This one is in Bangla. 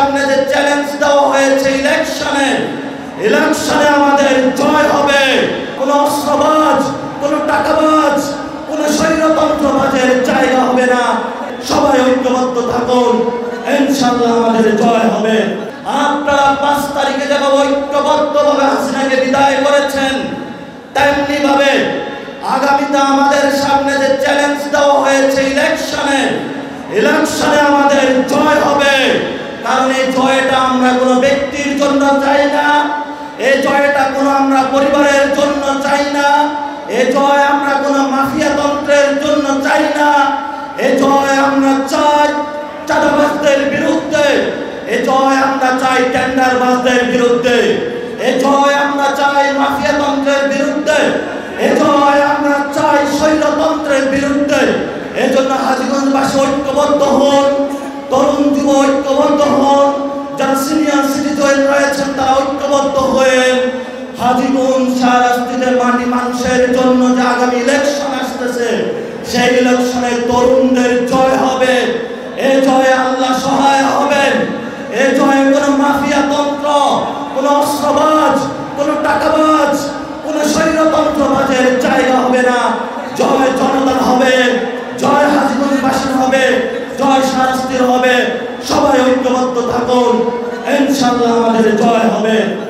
সামনে যে চ্যালেঞ্জ দেওয়া হয়েছে ইলেকশনে আমাদের জয় হবে। কোনো অস্ত্রবাজ, কোনো টাকাবাজ, কোনো স্বৈরতন্ত্রবাজের জায়গা হবে না। সবাই ঐক্যবদ্ধ থাকুন, ইনশাআল্লাহ আমাদের জয় হবে। আপনারা 5 তারিখে যেভাবে ঐক্যবদ্ধভাবে হাসিনাকে বিদায় করেছেন, তেমনি ভাবে আগামীতে আমাদের সামনে যে চ্যালেঞ্জ দেওয়া হয়েছে ইলেকশনে আমাদের জয় হবে। কারণ এই জয়টা আমরা কোনো ব্যক্তির জন্য চাই না, এই জয়টা কোনো আমরা পরিবারের জন্য চাই না, এই জয় আমরা কোনো মাফিয়াতন্ত্রের জন্য চাই না। এই জয় আমরা চাই চাঁদাবাজদের বিরুদ্ধে, এই জয় আমরা চাই টেন্ডারবাজদের বিরুদ্ধে, এই জয় আমরা চাই মাফিয়াতন্ত্রের বিরুদ্ধে, এই জয় আমরা চাই স্বৈরতন্ত্রের বিরুদ্ধে। এই জন্য হাজীগঞ্জবাসী ঐক্যবদ্ধ হন, তরুণ যুব ঐক্যবদ্ধ হন, যারা সিনিয়র সিটিজেন রয়েছেন তারা ঐক্যবদ্ধ হয়ে হাজীগঞ্জ শাহরাস্তিদের মাটি মানুষের জন্য যে আগামী ইলেকশন আসতেছে, সেই ইলেকশনে তরুণদের জয় হবে। এই জয়ে আল্লাহ সহায় হবেন। এই জয়ে কোনো মাফিয়াতন্ত্র, কোনো অস্ত্রবাজ, কোনো টাকাবাজ, কোনো স্বৈরতন্ত্রবাজের জায়গা হবে না। জয় জনতার হবে, জয় হাজীগঞ্জবাসীর হবে, জয় শাহরাস্তির হবে। সবাই ঐক্যবদ্ধ থাকুন, ইনশাআল্লাহ আমাদের জয় হবে।